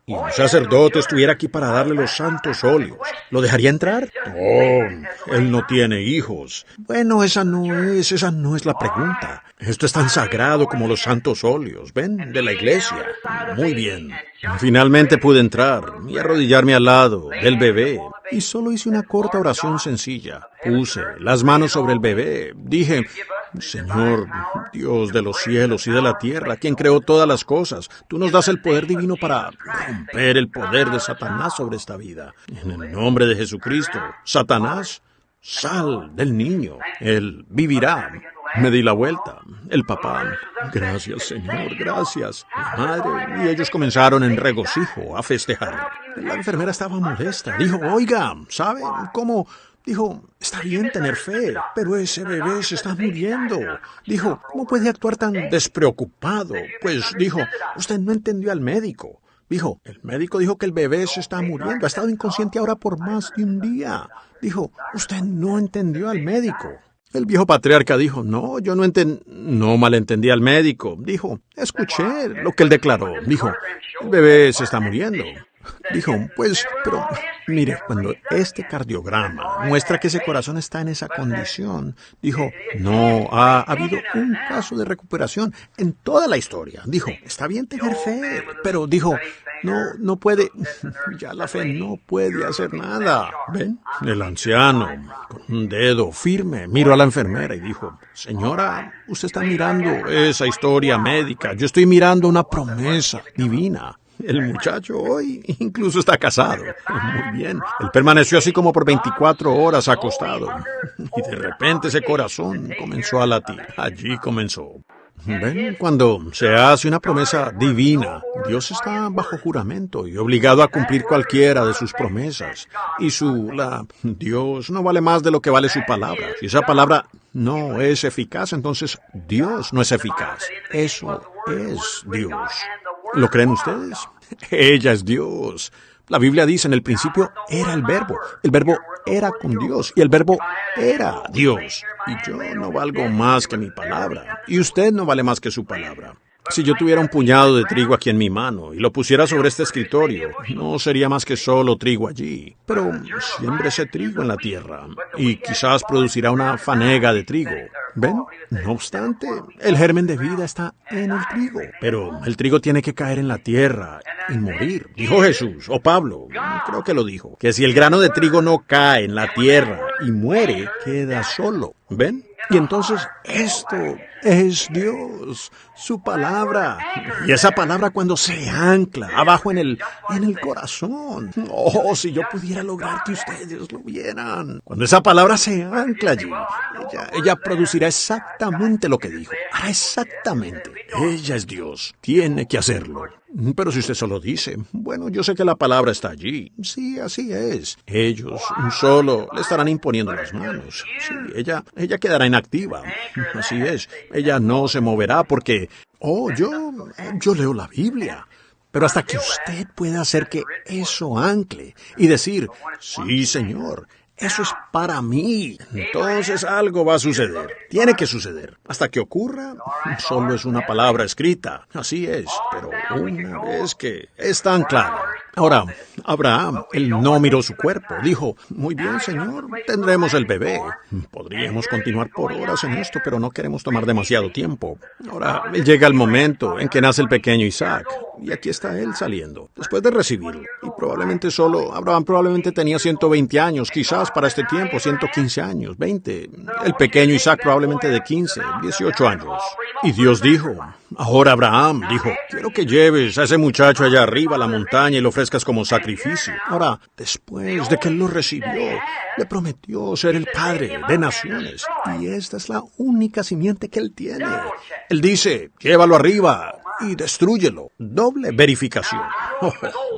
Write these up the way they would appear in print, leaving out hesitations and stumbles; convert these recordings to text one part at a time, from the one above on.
y un sacerdote estuviera aquí para darle los santos óleos, ¿lo dejaría entrar? Oh, él no tiene hijos. Bueno, esa no es la pregunta. Esto es tan sagrado como los santos óleos, ¿ven? De la iglesia. Muy bien. Finalmente pude entrar y arrodillarme al lado del bebé. Y solo hice una corta oración sencilla. Puse las manos sobre el bebé. Dije, Señor, Dios de los cielos y de la tierra, quien creó todas las cosas, tú nos das el poder divino para romper el poder de Satanás sobre esta vida. En el nombre de Jesucristo, Satanás, sal del niño. Él vivirá. Me di la vuelta. El papá, gracias Señor, gracias. La madre, y ellos comenzaron en regocijo a festejar. La enfermera estaba molesta. Dijo, oiga, ¿sabe cómo? Dijo, está bien tener fe, pero ese bebé se está muriendo. Dijo, ¿cómo puede actuar tan despreocupado? Pues dijo, usted no entendió al médico. Dijo, el médico dijo que el bebé se está muriendo, ha estado inconsciente ahora por más de un día. Dijo, usted no entendió al médico. El viejo patriarca dijo, no, yo no malentendí al médico. Dijo, escuché lo que él declaró. Dijo, el bebé se está muriendo. Dijo, pues, pero mire, cuando este cardiograma muestra que ese corazón está en esa condición, dijo, no ha habido un caso de recuperación en toda la historia. Dijo, está bien tener fe, pero dijo, no puede, ya la fe no puede hacer nada. ¿Ven? El anciano, con un dedo firme, miró a la enfermera y dijo, señora, usted está mirando esa historia médica, yo estoy mirando una promesa divina. El muchacho hoy incluso está casado. Muy bien. Él permaneció así como por 24 horas acostado. Y de repente ese corazón comenzó a latir. Allí comenzó. ¿Ven? Cuando se hace una promesa divina, Dios está bajo juramento y obligado a cumplir cualquiera de sus promesas. Y Dios no vale más de lo que vale su palabra. Si esa palabra no es eficaz, entonces Dios no es eficaz. Eso es Dios. ¿Lo creen ustedes? Ella es Dios. La Biblia dice, en el principio era el verbo era con Dios y el verbo era Dios. Y yo no valgo más que mi palabra, y usted no vale más que su palabra. Si yo tuviera un puñado de trigo aquí en mi mano y lo pusiera sobre este escritorio, no sería más que solo trigo allí. Pero siembre ese trigo en la tierra y quizás producirá una fanega de trigo. ¿Ven? No obstante, el germen de vida está en el trigo. Pero el trigo tiene que caer en la tierra y morir. Dijo Jesús, o Pablo, creo que lo dijo, que si el grano de trigo no cae en la tierra y muere, queda solo. ¿Ven? Y entonces esto es Dios, su palabra. Y esa palabra cuando se ancla abajo en el corazón. Oh, si yo pudiera lograr que ustedes lo vieran. Cuando esa palabra se ancla allí, ella producirá exactamente lo que dijo. Hará exactamente. Ella es Dios. Tiene que hacerlo. Pero si usted solo dice, bueno, yo sé que la palabra está allí. Sí, así es. Ellos solo le estarán imponiendo las manos. Sí, ella quedará inactiva. Así es. Ella no se moverá porque, yo leo la Biblia. Pero hasta que usted pueda hacer que eso ancle y decir, sí, Señor, eso es para mí. Entonces algo va a suceder. Tiene que suceder. Hasta que ocurra, solo es una palabra escrita. Así es. Pero una vez que está anclada. Ahora, Abraham, él no miró su cuerpo. Dijo, muy bien, Señor, tendremos el bebé. Podríamos continuar por horas en esto, pero no queremos tomar demasiado tiempo. Ahora, llega el momento en que nace el pequeño Isaac. Y aquí está él saliendo, después de recibirlo. Y Abraham probablemente tenía 120 años, quizás para este tiempo, 115 años, 20. El pequeño Isaac probablemente de 15, 18 años. Y Dios dijo, ahora Abraham, dijo, quiero que lleves a ese muchacho allá arriba a la montaña y lo ofrezcas como sacrificio. Ahora, después de que él lo recibió, le prometió ser el padre de naciones. Y esta es la única simiente que él tiene. Él dice, llévalo arriba y destrúyelo. Doble verificación. Oh,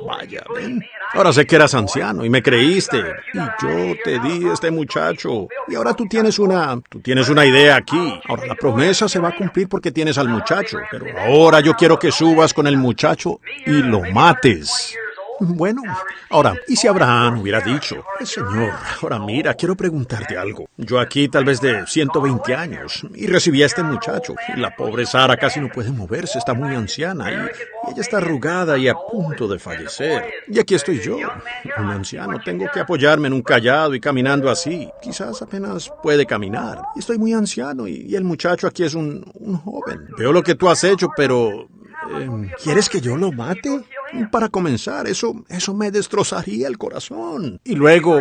vaya, ven. Ahora sé que eras anciano y me creíste. Y yo te di este muchacho. Y ahora tú tienes una idea aquí. Ahora la promesa se va a cumplir porque tienes al muchacho. Pero ahora yo quiero que subas con el muchacho y lo mates. Bueno, ahora, ¿y si Abraham hubiera dicho, Señor, ahora mira, quiero preguntarte algo. Yo aquí tal vez de 120 años y recibí a este muchacho. Y la pobre Sara casi no puede moverse, está muy anciana y ella está arrugada y a punto de fallecer. Y aquí estoy yo, un anciano, tengo que apoyarme en un cayado y caminando así. Quizás apenas puede caminar. Y estoy muy anciano y el muchacho aquí es un joven. Veo lo que tú has hecho, pero... ¿quieres que yo lo mate? Para comenzar, eso me destrozaría el corazón. Y luego,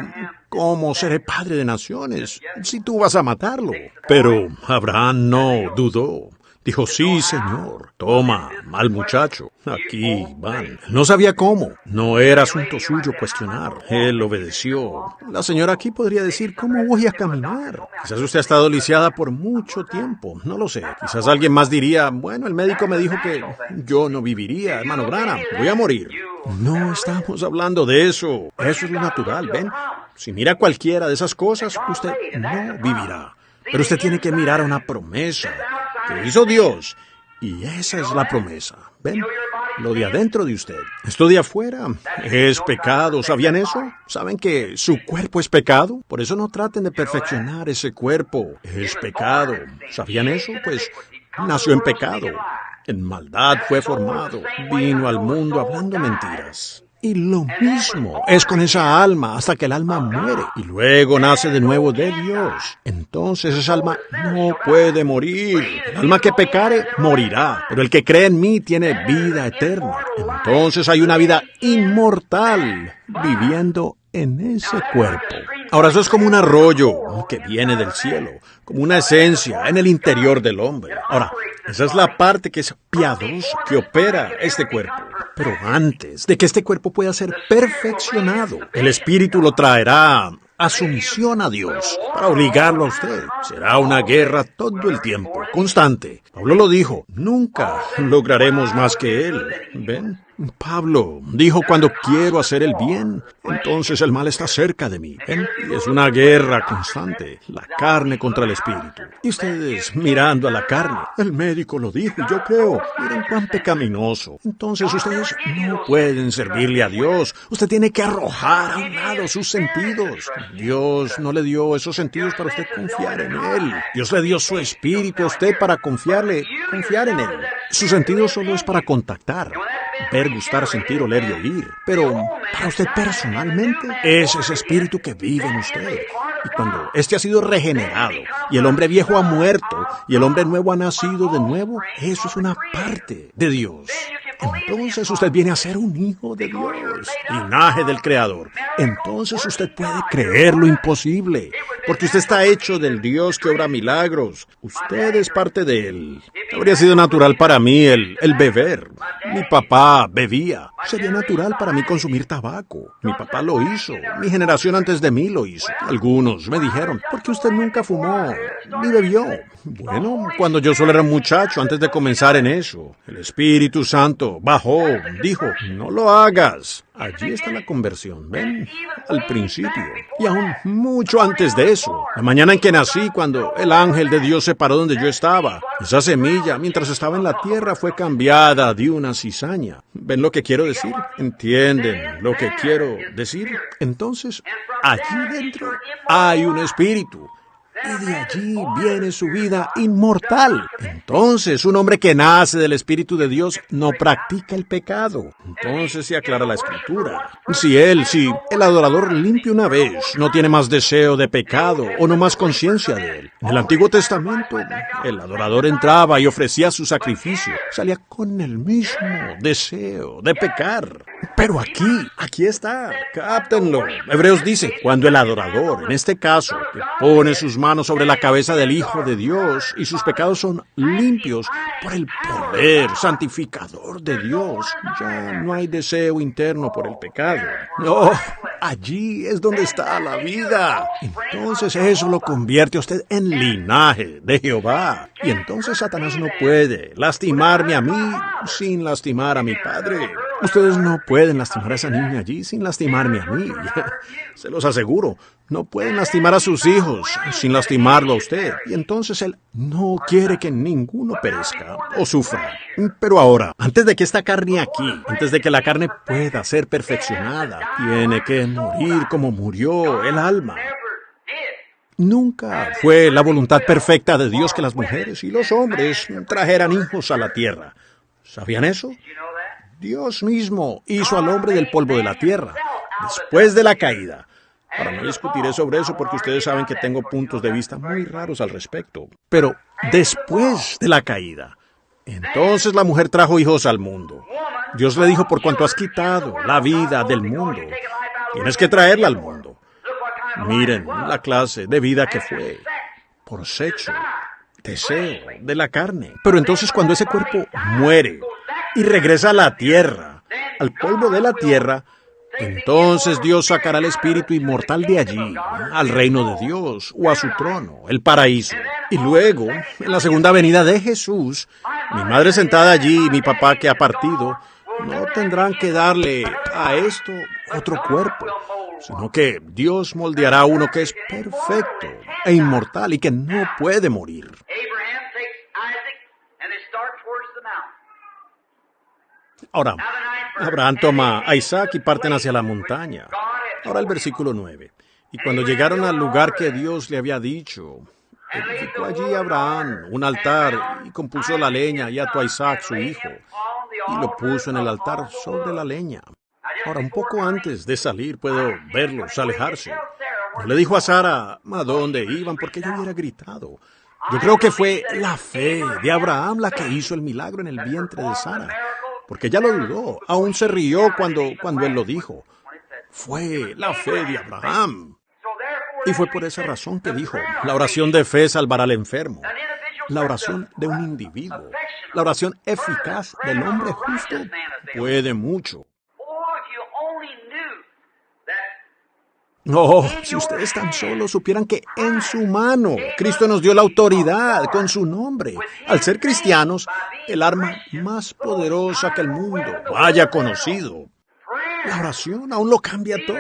¿cómo seré padre de naciones si tú vas a matarlo? Pero Abraham no dudó. Dijo, sí, señor. Toma, mal muchacho. Aquí van. No sabía cómo. No era asunto suyo cuestionar. Él obedeció. La señora aquí podría decir, ¿cómo voy a caminar? Quizás usted ha estado lisiada por mucho tiempo. No lo sé. Quizás alguien más diría, bueno, el médico me dijo que yo no viviría, hermano Branham. Voy a morir. No estamos hablando de eso. Eso es lo natural, ¿ven? Si mira cualquiera de esas cosas, usted no vivirá. Pero usted tiene que mirar a una promesa que hizo Dios, y esa es la promesa. ¿Ven? Lo de adentro de usted. Esto de afuera es pecado. ¿Sabían eso? ¿Saben que su cuerpo es pecado? Por eso no traten de perfeccionar ese cuerpo. Es pecado. ¿Sabían eso? Pues nació en pecado. En maldad fue formado. Vino al mundo hablando mentiras. Y lo mismo es con esa alma hasta que el alma muere y luego nace de nuevo de Dios. Entonces esa alma no puede morir. El alma que pecare morirá, pero el que cree en mí tiene vida eterna. Entonces hay una vida inmortal viviendo en ese cuerpo. Ahora eso es como un arroyo que viene del cielo, como una esencia en el interior del hombre. Ahora, esa es la parte que es piadosa, que opera este cuerpo. Pero antes de que este cuerpo pueda ser perfeccionado, el Espíritu lo traerá a sumisión a Dios para obligarlo a usted. Será una guerra todo el tiempo, constante. Pablo lo dijo, nunca lograremos más que Él. ¿Ven? Pablo dijo, cuando quiero hacer el bien, entonces el mal está cerca de mí. ¿Ven? Y es una guerra constante, la carne contra el espíritu. Y ustedes mirando a la carne, el médico lo dijo y yo creo, miren cuán pecaminoso. Entonces ustedes no pueden servirle a Dios. Usted tiene que arrojar a un lado sus sentidos. Dios no le dio esos sentidos para usted confiar en Él. Dios le dio su espíritu a usted para confiar en Él. Su sentido solo es para contactar. Ver, gustar, sentir, oler y oír. Pero para usted personalmente es ese espíritu que vive en usted. Y cuando este ha sido regenerado y el hombre viejo ha muerto y el hombre nuevo ha nacido de nuevo, eso es una parte de Dios. Entonces usted viene a ser un hijo de Dios, linaje del Creador. Entonces usted puede creer lo imposible, porque usted está hecho del Dios que obra milagros. Usted es parte de Él. Habría sido natural para mí el beber. Mi papá bebía. Sería natural para mí consumir tabaco. Mi papá lo hizo. Mi generación antes de mí lo hizo. Algunos me dijeron, ¿por qué usted nunca fumó ni bebió? Bueno, cuando yo solo era un muchacho antes de comenzar en eso, el Espíritu Santo bajó, dijo, no lo hagas. Allí está la conversión, ¿ven? Al principio. Y aún mucho antes de eso. La mañana en que nací, cuando el ángel de Dios se paró donde yo estaba, esa semilla, mientras estaba en la tierra, fue cambiada de una cizaña. ¿Ven lo que quiero decir? ¿Entienden lo que quiero decir? Entonces, allí dentro hay un espíritu. Y de allí viene su vida inmortal. Entonces, un hombre que nace del Espíritu de Dios no practica el pecado. Entonces se aclara la Escritura. Si el adorador limpia una vez, no tiene más deseo de pecado o no más conciencia de él. En el Antiguo Testamento, el adorador entraba y ofrecía su sacrificio. Salía con el mismo deseo de pecar. Pero aquí está. Cáptenlo. Hebreos dice, cuando el adorador, en este caso, que pone sus manos sobre la cabeza del Hijo de Dios y sus pecados son limpios por el poder santificador de Dios, ya no hay deseo interno por el pecado. No, allí es donde está la vida. Entonces eso lo convierte a usted en linaje de Jehová. Y entonces Satanás no puede lastimarme a mí sin lastimar a mi Padre. Ustedes no pueden lastimar a esa niña allí sin lastimarme a mí. Se los aseguro. No pueden lastimar a sus hijos sin lastimarlo a usted. Y entonces Él no quiere que ninguno perezca o sufra. Pero ahora, antes de que esta carne aquí, antes de que la carne pueda ser perfeccionada, tiene que morir como murió el alma. Nunca fue la voluntad perfecta de Dios que las mujeres y los hombres trajeran hijos a la tierra. ¿Sabían eso? Dios mismo hizo al hombre del polvo de la tierra, después de la caída. Ahora no discutiré sobre eso porque ustedes saben que tengo puntos de vista muy raros al respecto. Pero después de la caída, entonces la mujer trajo hijos al mundo. Dios le dijo, por cuanto has quitado la vida del mundo, tienes que traerla al mundo. Miren la clase de vida que fue, por sexo, deseo de la carne. Pero entonces cuando ese cuerpo muere y regresa a la tierra, al polvo de la tierra, entonces Dios sacará el espíritu inmortal de allí, al reino de Dios o a su trono, el paraíso. Y luego, en la segunda venida de Jesús, mi madre sentada allí y mi papá que ha partido, no tendrán que darle a esto otro cuerpo, sino que Dios moldeará uno que es perfecto e inmortal y que no puede morir. Ahora, Abraham toma a Isaac y parten hacia la montaña. Ahora el versículo 9. Y cuando llegaron al lugar que Dios le había dicho, edificó allí Abraham un altar y compuso la leña y ató a Isaac su hijo y lo puso en el altar sobre la leña. Ahora, un poco antes de salir puedo verlos alejarse. No le dijo a Sara a dónde iban porque ella hubiera gritado. Yo creo que fue la fe de Abraham la que hizo el milagro en el vientre de Sara, porque ella lo dudó, aún se rió cuando él lo dijo. Fue la fe de Abraham. Y fue por esa razón que dijo, la oración de fe salvará al enfermo. La oración de un individuo, la oración eficaz del hombre justo puede mucho. Oh, si ustedes tan solo supieran que en su mano Cristo nos dio la autoridad con su nombre. Al ser cristianos, el arma más poderosa que el mundo haya conocido. La oración aún lo cambia todo.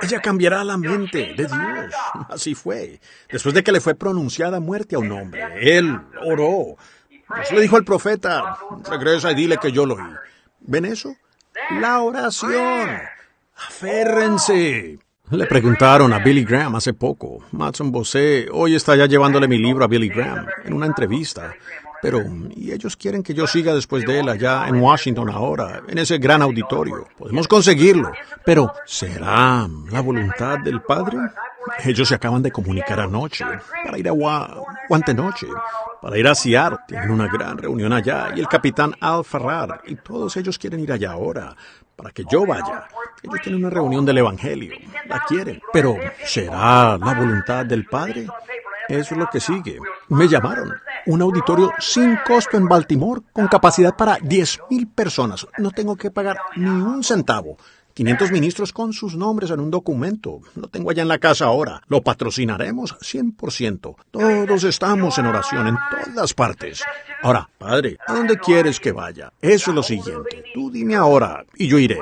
Ella cambiará la mente de Dios. Así fue. Después de que le fue pronunciada muerte a un hombre, él oró. Dios le dijo al profeta, regresa y dile que yo lo oí. ¿Ven eso? La oración. Aférrense. Le preguntaron a Billy Graham hace poco. Matson Bosé hoy está ya llevándole mi libro a Billy Graham en una entrevista. Pero, y ellos quieren que yo siga después de él allá en Washington ahora, en ese gran auditorio. Podemos conseguirlo. Pero, ¿será la voluntad del Padre? Ellos se acaban de comunicar anoche para ir a Guantenoche, para ir a Seattle. Tienen una gran reunión allá y el capitán Al Farrar y todos ellos quieren ir allá ahora para que yo vaya. Ellos tienen una reunión del Evangelio, la quieren. Pero, ¿será la voluntad del Padre? Eso es lo que sigue. Me llamaron. Un auditorio sin costo en Baltimore con capacidad para 10,000 personas. No tengo que pagar ni un centavo. 500 ministros con sus nombres en un documento. Lo tengo allá en la casa ahora. Lo patrocinaremos 100%. Todos estamos en oración en todas partes. Ahora, Padre, ¿a dónde quieres que vaya? Eso es lo siguiente. Tú dime ahora y yo iré.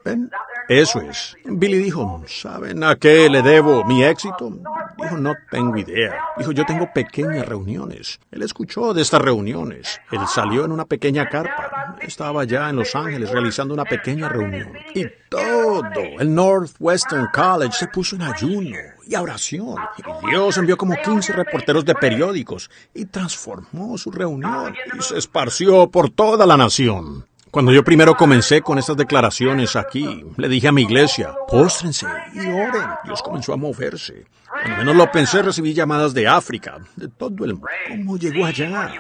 ¿Ven? Eso es. Billy dijo, ¿saben a qué le debo mi éxito? Dijo, no tengo idea. Dijo, yo tengo pequeñas reuniones. Él escuchó de estas reuniones. Él salió en una pequeña carpa. Estaba ya en Los Ángeles realizando una pequeña reunión. Y todo el Northwestern College se puso en ayuno y a oración. Y Dios envió como 15 reporteros de periódicos y transformó su reunión y se esparció por toda la nación. Cuando yo primero comencé con estas declaraciones aquí, le dije a mi iglesia, póstrense y oren. Dios comenzó a moverse. Cuando menos lo pensé, recibí llamadas de África, de todo el mundo. ¿Cómo llegó allá?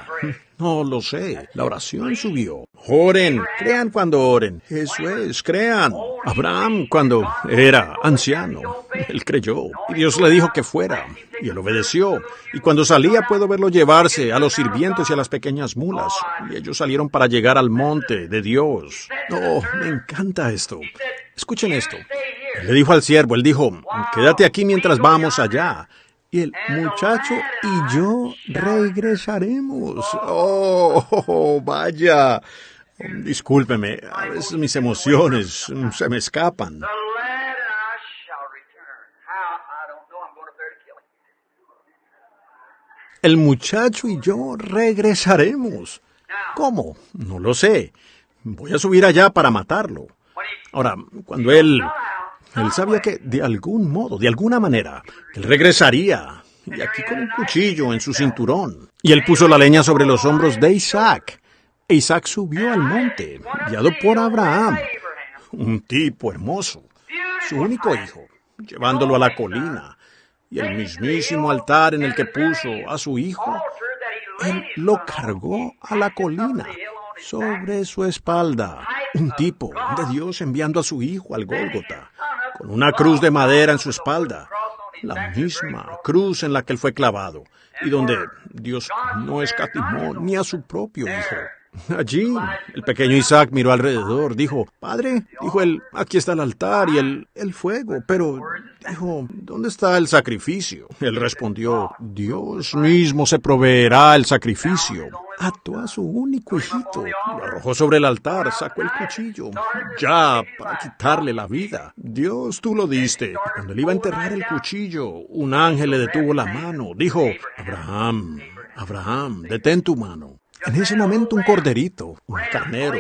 No lo sé. La oración subió. Oren, crean cuando oren. Eso es, crean. Abraham, cuando era anciano, él creyó. Y Dios le dijo que fuera. Y él obedeció. Y cuando salía puedo verlo llevarse a los sirvientes y a las pequeñas mulas. Y ellos salieron para llegar al monte de Dios. Oh, me encanta esto. Escuchen esto. Él le dijo al siervo, él dijo, quédate aquí mientras vamos allá. Y el muchacho y yo regresaremos. Oh, vaya. Discúlpeme, a veces mis emociones se me escapan. The lad and I shall return. How? I don't know. I'm going up there to kill him. El muchacho y yo regresaremos. ¿Cómo? No lo sé. Voy a subir allá para matarlo. Ahora, cuando él sabía que de algún modo, de alguna manera, él regresaría. Y aquí con un cuchillo en su cinturón. Y él puso la leña sobre los hombros de Isaac. E Isaac subió al monte, guiado por Abraham, un tipo hermoso, su único hijo, llevándolo a la colina. Y el mismísimo altar en el que puso a su hijo, él lo cargó a la colina, sobre su espalda. Un tipo de Dios enviando a su hijo al Gólgota, con una cruz de madera en su espalda, la misma cruz en la que él fue clavado, y donde Dios no escatimó ni a su propio hijo. Allí, el pequeño Isaac miró alrededor, dijo, «Padre», dijo él, «aquí está el altar y el fuego, pero», dijo, «¿dónde está el sacrificio?». Él respondió, «Dios mismo se proveerá el sacrificio». Ató a su único hijito, lo arrojó sobre el altar, sacó el cuchillo, ya para quitarle la vida. «Dios, tú lo diste». Y cuando él iba a enterrar el cuchillo, un ángel le detuvo la mano, dijo, «Abraham, Abraham, detén tu mano». En ese momento un corderito, un carnero,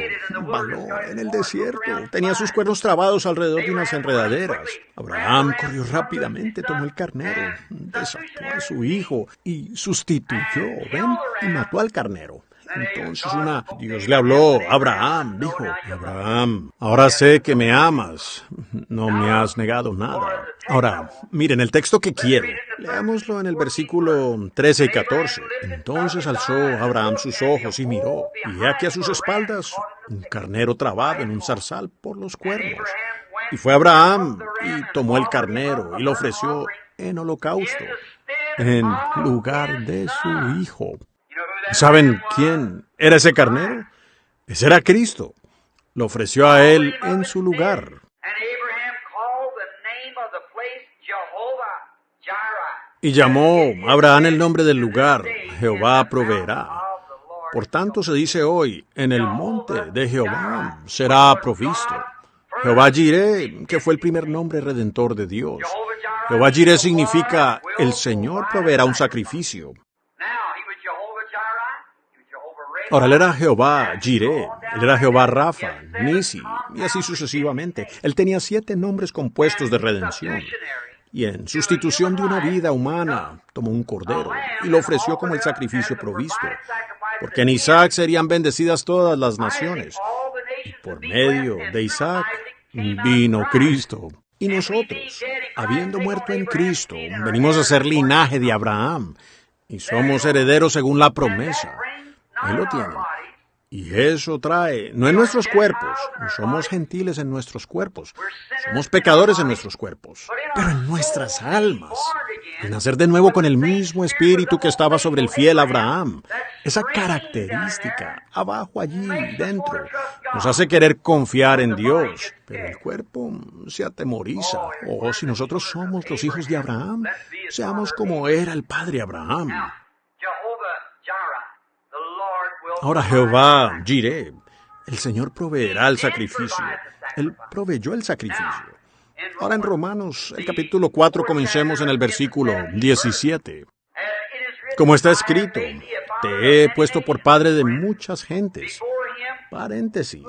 baló en el desierto. Tenía sus cuernos trabados alrededor de unas enredaderas. Abraham corrió rápidamente, tomó el carnero, desató a su hijo y sustituyó, ¿ven? Y mató al carnero. Entonces Dios le habló, Abraham, dijo, «Abraham, ahora sé que me amas, no me has negado nada». Ahora, miren el texto que quiero. Leámoslo en el versículo 13 y 14. Entonces alzó Abraham sus ojos y miró, y aquí a sus espaldas un carnero trabado en un zarzal por los cuernos. Y fue Abraham y tomó el carnero y lo ofreció en holocausto, en lugar de su hijo. ¿Saben quién era ese carnero? Ese era Cristo. Lo ofreció a él en su lugar. Y llamó Abraham el nombre del lugar, Jehová proveerá. Por tanto se dice hoy, en el monte de Jehová será provisto. Jehová Jireh, que fue el primer nombre redentor de Dios. Jehová Jireh significa, el Señor proveerá un sacrificio. Ahora, él era Jehová Jireh, él era Jehová Rafa, Nisi, y así sucesivamente. Él tenía 7 nombres compuestos de redención. Y en sustitución de una vida humana, tomó un cordero y lo ofreció como el sacrificio provisto. Porque en Isaac serían bendecidas todas las naciones. Y por medio de Isaac vino Cristo. Y nosotros, habiendo muerto en Cristo, venimos a ser linaje de Abraham. Y somos herederos según la promesa. Ahí lo tienen. Y eso trae, no en nuestros cuerpos, no somos gentiles en nuestros cuerpos, somos pecadores en nuestros cuerpos, pero en nuestras almas, el nacer de nuevo con el mismo espíritu que estaba sobre el fiel Abraham, esa característica abajo allí dentro, nos hace querer confiar en Dios, pero el cuerpo se atemoriza. O si nosotros somos los hijos de Abraham, seamos como era el padre Abraham. Ahora Jehová Jireh, el Señor proveerá el sacrificio. Él proveyó el sacrificio. Ahora en Romanos, el capítulo 4, comencemos en el versículo 17. Como está escrito, te he puesto por padre de muchas gentes. Paréntesis.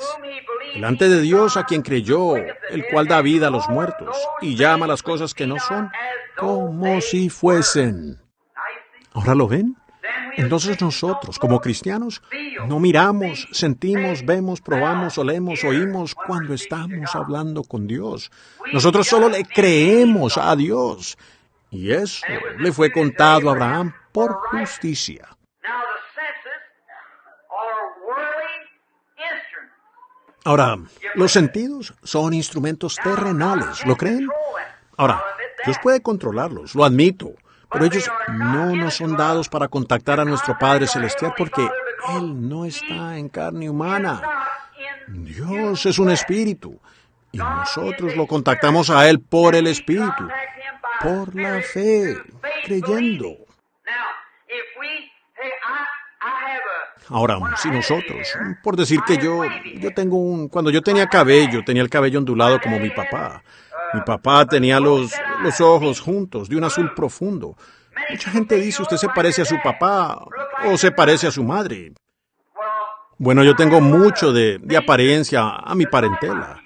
Delante de Dios a quien creyó, el cual da vida a los muertos y llama las cosas que no son como si fuesen. ¿Ahora lo ven? Entonces nosotros, como cristianos, no miramos, sentimos, vemos, probamos, olemos, oímos cuando estamos hablando con Dios. Nosotros solo le creemos a Dios. Y eso le fue contado a Abraham por justicia. Ahora, los sentidos son instrumentos terrenales, ¿lo creen? Ahora, Dios puede controlarlos, lo admito. Pero ellos no nos son dados para contactar a nuestro Padre Celestial porque Él no está en carne humana. Dios es un espíritu y nosotros lo contactamos a Él por el espíritu, por la fe, creyendo. Ahora, si nosotros, por decir que yo tengo cuando yo tenía cabello, tenía el cabello ondulado como mi papá. Mi papá tenía los ojos juntos, de un azul profundo. Mucha gente dice, usted se parece a su papá o se parece a su madre. Bueno, yo tengo mucho de apariencia a mi parentela.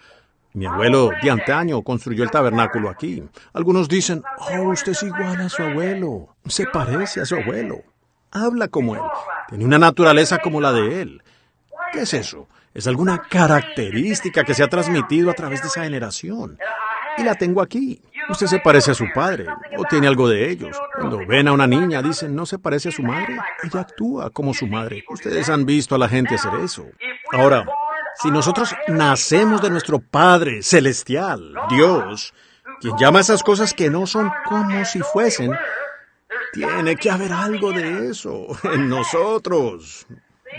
Mi abuelo de antaño construyó el tabernáculo aquí. Algunos dicen, oh, usted es igual a su abuelo. Se parece a su abuelo. Habla como él. Tiene una naturaleza como la de él. ¿Qué es eso? Es alguna característica que se ha transmitido a través de esa generación. Y la tengo aquí. Usted se parece a su padre, o tiene algo de ellos. Cuando ven a una niña, dicen, ¿no se parece a su madre? Ella actúa como su madre. Ustedes han visto a la gente hacer eso. Ahora, si nosotros nacemos de nuestro Padre Celestial, Dios, quien llama a esas cosas que no son como si fuesen, tiene que haber algo de eso en nosotros.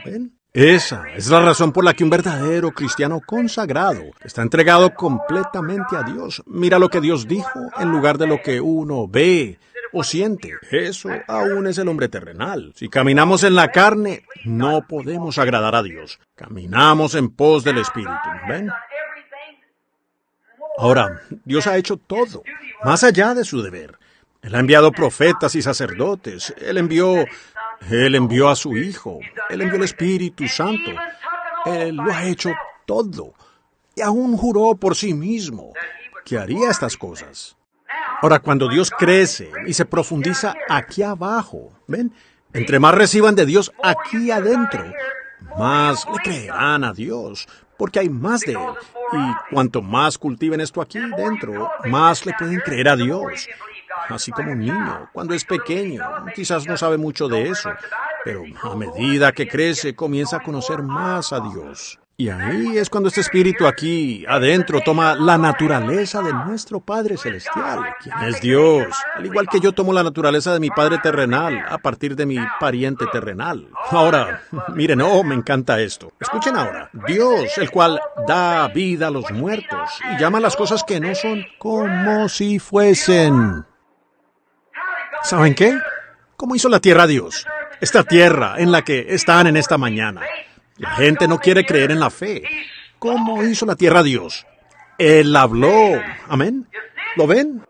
¿Ven? Esa es la razón por la que un verdadero cristiano consagrado está entregado completamente a Dios. Mira lo que Dios dijo en lugar de lo que uno ve o siente. Eso aún es el hombre terrenal. Si caminamos en la carne, no podemos agradar a Dios. Caminamos en pos del Espíritu. ¿Ven? Ahora, Dios ha hecho todo, más allá de su deber. Él ha enviado profetas y sacerdotes. Él envió a su Hijo. Él envió el Espíritu Santo. Él lo ha hecho todo. Y aún juró por sí mismo que haría estas cosas. Ahora, cuando Dios crece y se profundiza aquí abajo, ¿ven? Entre más reciban de Dios aquí adentro, más le creerán a Dios, porque hay más de Él. Y cuanto más cultiven esto aquí dentro, más le pueden creer a Dios. Así como un niño, cuando es pequeño, quizás no sabe mucho de eso, pero a medida que crece, comienza a conocer más a Dios. Y ahí es cuando este espíritu aquí adentro toma la naturaleza de nuestro Padre Celestial, quien es Dios, al igual que yo tomo la naturaleza de mi Padre terrenal a partir de mi pariente terrenal. Ahora, miren, me encanta esto. Escuchen ahora. Dios, el cual da vida a los muertos y llama a las cosas que no son como si fuesen. ¿Saben qué? ¿Cómo hizo la tierra Dios? Esta tierra en la que están en esta mañana. La gente no quiere creer en la fe. ¿Cómo hizo la tierra Dios? Él habló. ¿Amén? ¿Lo ven?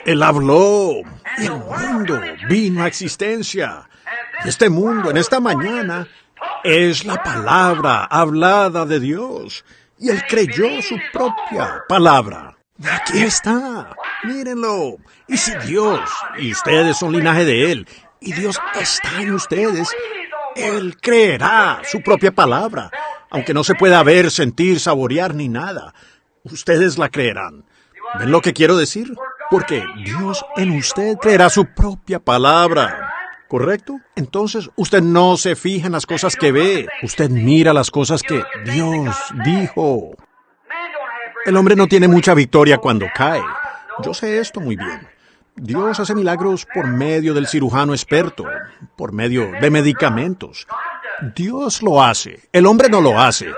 Él habló. Y el mundo vino a existencia. Y este mundo en esta mañana es la palabra hablada de Dios. Y Él creyó su propia palabra. Aquí está. Mírenlo. Y si Dios, y ustedes son linaje de Él, y Dios está en ustedes, Él creerá su propia palabra, aunque no se pueda ver, sentir, saborear ni nada. Ustedes la creerán. ¿Ven lo que quiero decir? Porque Dios en usted creerá su propia palabra. ¿Correcto? Entonces usted no se fija en las cosas que ve. Usted mira las cosas que Dios dijo. El hombre no tiene mucha victoria cuando cae. Yo sé esto muy bien. Dios hace milagros por medio del cirujano experto, por medio de medicamentos. Dios lo hace. El hombre no lo hace.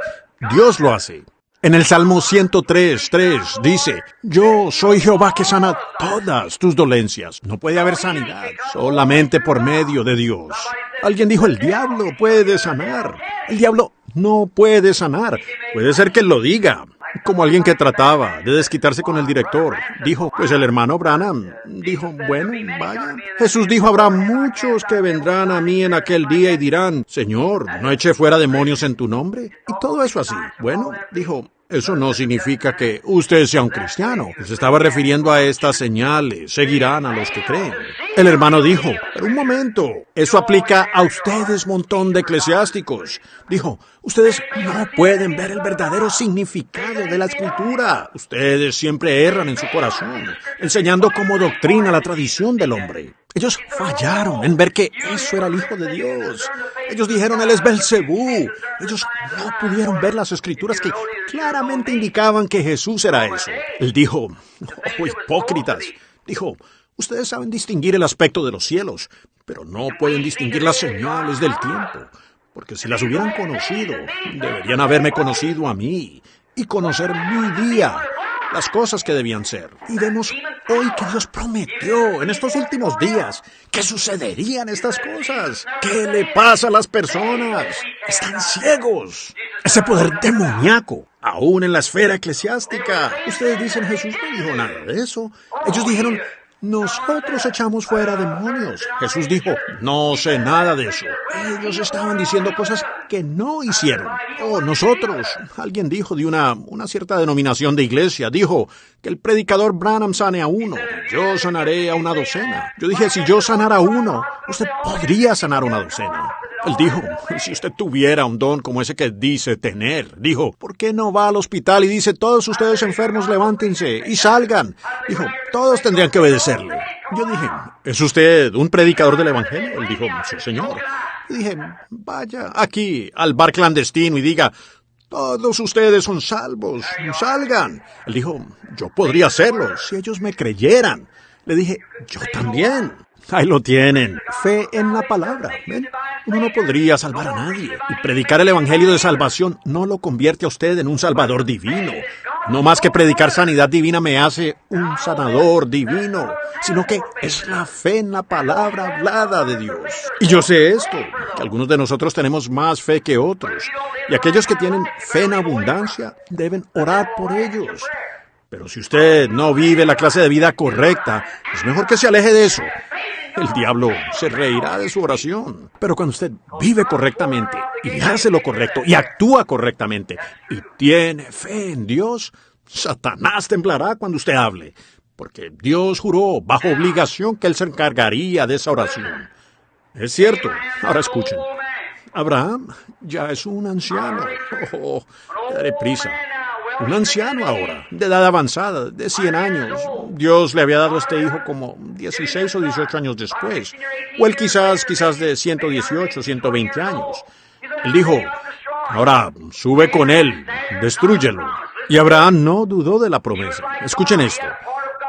Dios lo hace. En el Salmo 103:3 dice, yo soy Jehová que sana todas tus dolencias. No puede haber sanidad, solamente por medio de Dios. Alguien dijo, el diablo puede sanar. El diablo no puede sanar. Puede ser que él lo diga. Como alguien que trataba de desquitarse con el director. Dijo, pues el hermano Branham dijo, bueno, vaya. Jesús dijo, habrá muchos que vendrán a mí en aquel día y dirán, Señor, ¿no eché fuera demonios en tu nombre? Y todo eso así. Bueno, dijo, eso no significa que usted sea un cristiano. Se estaba refiriendo a estas señales. Seguirán a los que creen. El hermano dijo, pero un momento, eso aplica a ustedes, montón de eclesiásticos. Dijo, ustedes no pueden ver el verdadero significado de la Escritura. Ustedes siempre erran en su corazón, enseñando como doctrina la tradición del hombre. Ellos fallaron en ver que eso era el Hijo de Dios. Ellos dijeron, Él es Belcebú. Ellos no pudieron ver las Escrituras que claramente indicaban que Jesús era eso. Él dijo, hipócritas, dijo, ustedes saben distinguir el aspecto de los cielos, pero no pueden distinguir las señales del tiempo. Porque si las hubieran conocido, deberían haberme conocido a mí y conocer mi día, las cosas que debían ser. Y vemos hoy que Dios prometió en estos últimos días que sucederían estas cosas. ¿Qué le pasa a las personas? Están ciegos. Ese poder demoníaco, aún en la esfera eclesiástica. Ustedes dicen, Jesús no dijo nada de eso. Ellos dijeron, nosotros echamos fuera demonios. Jesús dijo, no sé nada de eso. Ellos estaban diciendo cosas que no hicieron. Oh, nosotros. Alguien dijo de una cierta denominación de iglesia, dijo que el predicador Branham sane a uno, yo sanaré a una docena. Yo dije, si yo sanara a uno, usted podría sanar a una docena. Él dijo, si usted tuviera un don como ese que dice tener, dijo, ¿por qué no va al hospital y dice, todos ustedes enfermos levántense y salgan? Dijo, todos tendrían que obedecerle. Yo dije, ¿es usted un predicador del evangelio? Él dijo, sí, señor. Y dije, vaya aquí al bar clandestino y diga, todos ustedes son salvos, salgan. Él dijo, yo podría hacerlo si ellos me creyeran. Le dije, yo también. Ahí lo tienen, fe en la palabra. ¿Ven? Uno no podría salvar a nadie. Y predicar el evangelio de salvación no lo convierte a usted en un salvador divino. No más que predicar sanidad divina me hace un sanador divino, sino que es la fe en la palabra hablada de Dios. Y yo sé esto, que algunos de nosotros tenemos más fe que otros. Y aquellos que tienen fe en abundancia deben orar por ellos. Pero si usted no vive la clase de vida correcta, es mejor que se aleje de eso. El diablo se reirá de su oración. Pero cuando usted vive correctamente y hace lo correcto y actúa correctamente y tiene fe en Dios, Satanás temblará cuando usted hable, porque Dios juró bajo obligación que Él se encargaría de esa oración. Es cierto. Ahora escuchen. Abraham ya es un anciano. Le daré prisa. Un anciano ahora, de edad avanzada, de 100 años. Dios le había dado a este hijo como 16 o 18 años después. O él quizás de 118, 120 años. Él dijo, ahora sube con él, destrúyelo. Y Abraham no dudó de la promesa. Escuchen esto.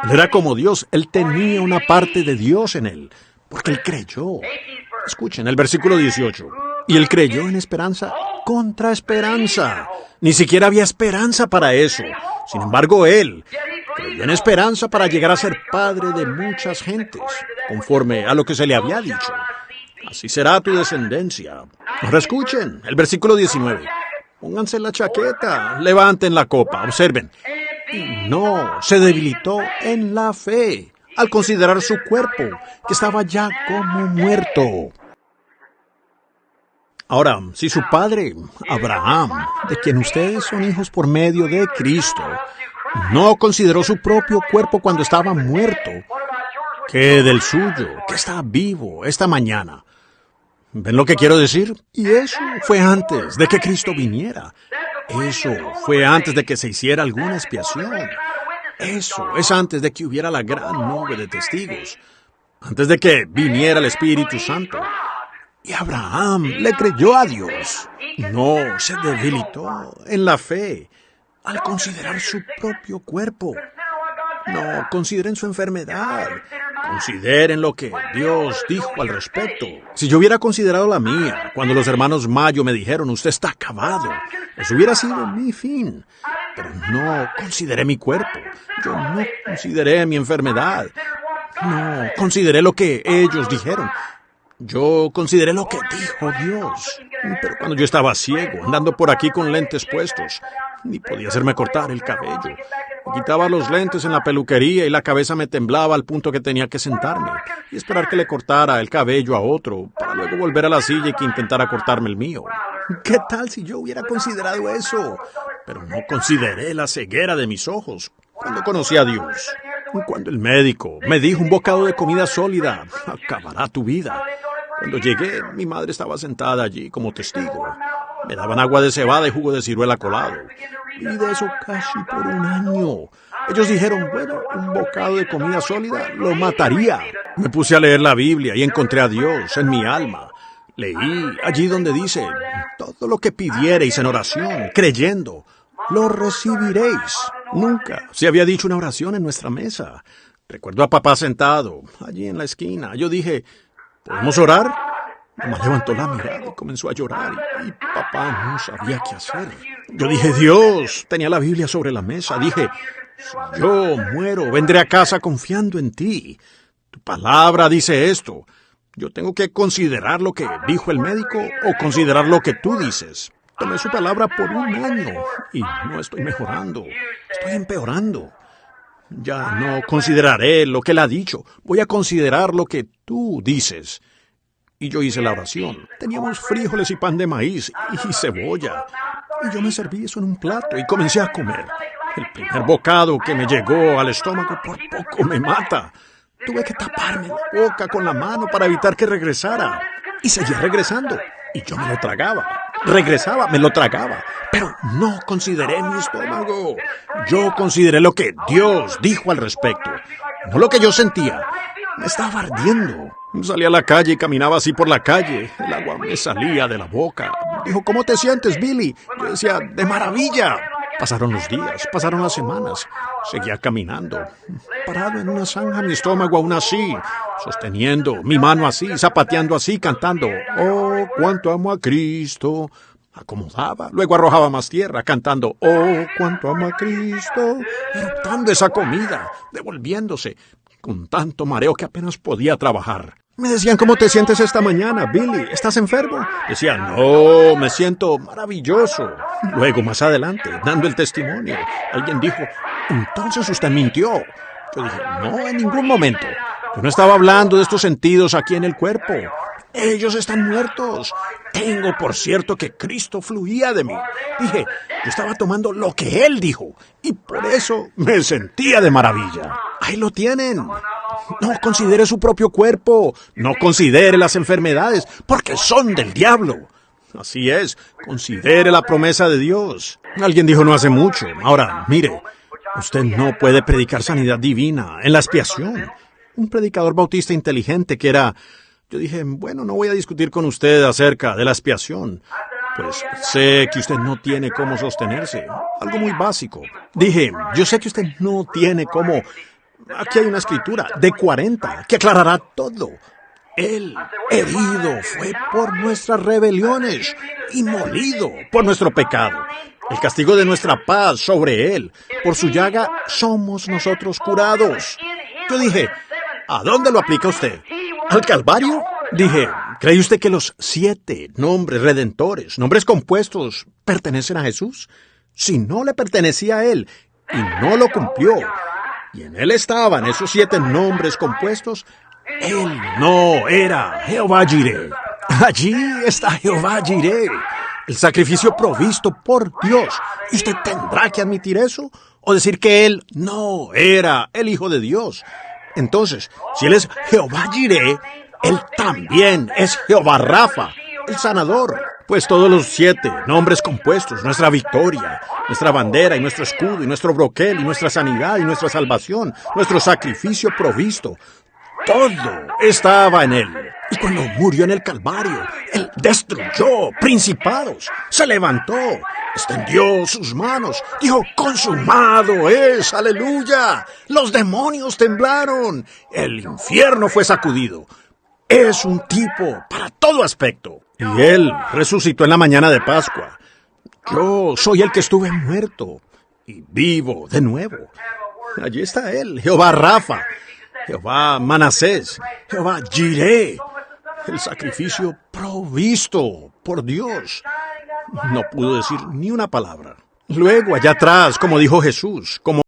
Él era como Dios, él tenía una parte de Dios en él, porque él creyó. Escuchen el versículo 18. Y él creyó en esperanza contra esperanza. Ni siquiera había esperanza para eso. Sin embargo, él creyó en esperanza para llegar a ser padre de muchas gentes, conforme a lo que se le había dicho. Así será tu descendencia. Ahora escuchen, el versículo 19. Pónganse la chaqueta, levanten la copa, observen. No, se debilitó en la fe, al considerar su cuerpo, que estaba ya como muerto. Ahora, si su padre, Abraham, de quien ustedes son hijos por medio de Cristo, no consideró su propio cuerpo cuando estaba muerto, ¿qué del suyo, que está vivo esta mañana? ¿Ven lo que quiero decir? Y eso fue antes de que Cristo viniera. Eso fue antes de que se hiciera alguna expiación. Eso es antes de que hubiera la gran nube de testigos. Antes de que viniera el Espíritu Santo. Y Abraham le creyó a Dios. No se debilitó en la fe al considerar su propio cuerpo. No, consideren su enfermedad. Consideren lo que Dios dijo al respecto. Si yo hubiera considerado la mía, cuando los hermanos Mayo me dijeron, usted está acabado, eso hubiera sido mi fin. Pero no consideré mi cuerpo. Yo no consideré mi enfermedad. No, consideré lo que ellos dijeron. Yo consideré lo que dijo Dios. Pero cuando yo estaba ciego, andando por aquí con lentes puestos, ni podía hacerme cortar el cabello. Me quitaba los lentes en la peluquería y la cabeza me temblaba al punto que tenía que sentarme y esperar que le cortara el cabello a otro para luego volver a la silla y que intentara cortarme el mío. ¿Qué tal si yo hubiera considerado eso? Pero no consideré la ceguera de mis ojos cuando conocí a Dios. Cuando el médico me dijo un bocado de comida sólida acabará tu vida. Cuando llegué, mi madre estaba sentada allí como testigo. Me daban agua de cebada y jugo de ciruela colado. Y de eso casi por un año. Ellos dijeron, bueno, un bocado de comida sólida lo mataría. Me puse a leer la Biblia y encontré a Dios en mi alma. Leí allí donde dice, todo lo que pidiereis en oración, creyendo, lo recibiréis. Nunca se había dicho una oración en nuestra mesa. Recuerdo a papá sentado allí en la esquina. Yo dije, ¿podemos orar? Mamá levantó la mirada y comenzó a llorar y papá no sabía qué hacer. Yo dije, Dios, tenía la Biblia sobre la mesa. Dije, Si yo muero, vendré a casa confiando en ti. Tu palabra dice esto. ¿Yo tengo que considerar lo que dijo el médico o considerar lo que tú dices? Tomé su palabra por un año y no estoy mejorando. Estoy empeorando. Ya no consideraré lo que él ha dicho. Voy a considerar lo que tú dices. Y yo hice la oración. Teníamos frijoles y pan de maíz y cebolla. Y yo me serví eso en un plato y comencé a comer. El primer bocado que me llegó al estómago por poco me mata. Tuve que taparme la boca con la mano para evitar que regresara. Y seguía regresando. Y yo me lo tragaba. Regresaba, me lo tragaba. Pero no consideré mi estómago. Yo consideré lo que Dios dijo al respecto. No lo que yo sentía. Me estaba ardiendo. Salí a la calle y caminaba así por la calle. El agua me salía de la boca. Dijo, ¿cómo te sientes, Billy? Yo decía, de maravilla. Pasaron los días, pasaron las semanas. Seguía caminando, parado en una zanja, mi estómago aún así, sosteniendo mi mano así, zapateando así, cantando, oh, cuánto amo a Cristo. Acomodaba, luego arrojaba más tierra, cantando, oh, cuánto amo a Cristo. Eruptando esa comida, devolviéndose, con tanto mareo que apenas podía trabajar. Me decían, ¿cómo te sientes esta mañana, Billy? ¿Estás enfermo? Decía, no, me siento maravilloso. Luego, más adelante, dando el testimonio, alguien dijo, entonces usted mintió. Yo dije, no, en ningún momento. Yo no estaba hablando de estos sentidos aquí en el cuerpo. Ellos están muertos. Tengo por cierto que Cristo fluía de mí. Dije, yo estaba tomando lo que Él dijo, y por eso me sentía de maravilla. Ahí lo tienen. No considere su propio cuerpo, no considere las enfermedades, porque son del diablo. Así es, considere la promesa de Dios. Alguien dijo no hace mucho. Ahora, mire, usted no puede predicar sanidad divina en la expiación. Un predicador bautista inteligente que era... Yo dije, bueno, no voy a discutir con usted acerca de la expiación. Pues sé que usted no tiene cómo sostenerse. Algo muy básico. Dije, yo sé que usted no tiene cómo... Aquí hay una escritura de 40 que aclarará todo. Él, herido, fue por nuestras rebeliones y molido por nuestro pecado. El castigo de nuestra paz sobre Él. Por su llaga somos nosotros curados. Yo dije, ¿a dónde lo aplica usted? ¿Al Calvario? Dije, ¿cree usted que los 7 nombres redentores, nombres compuestos, pertenecen a Jesús? Si no le pertenecía a Él y no lo cumplió, y en Él estaban esos 7 nombres compuestos, Él no era Jehová Jireh. Allí está Jehová Jireh, el sacrificio provisto por Dios. ¿Y usted tendrá que admitir eso? ¿O decir que Él no era el Hijo de Dios? Entonces, si Él es Jehová Jireh, Él también es Jehová Rafa, el sanador. Pues todos los 7 nombres compuestos, nuestra victoria, nuestra bandera y nuestro escudo y nuestro broquel y nuestra sanidad y nuestra salvación, nuestro sacrificio provisto, todo estaba en Él. Y cuando murió en el Calvario, Él destruyó principados, se levantó, extendió sus manos, dijo, consumado es, aleluya. Los demonios temblaron, el infierno fue sacudido. Es un tipo para todo aspecto. Y Él resucitó en la mañana de Pascua. Yo soy el que estuve muerto y vivo de nuevo. Allí está Él, Jehová Rafa, Jehová Manasés, Jehová Jireh, el sacrificio provisto por Dios. No pudo decir ni una palabra. Luego, allá atrás, como dijo Jesús, como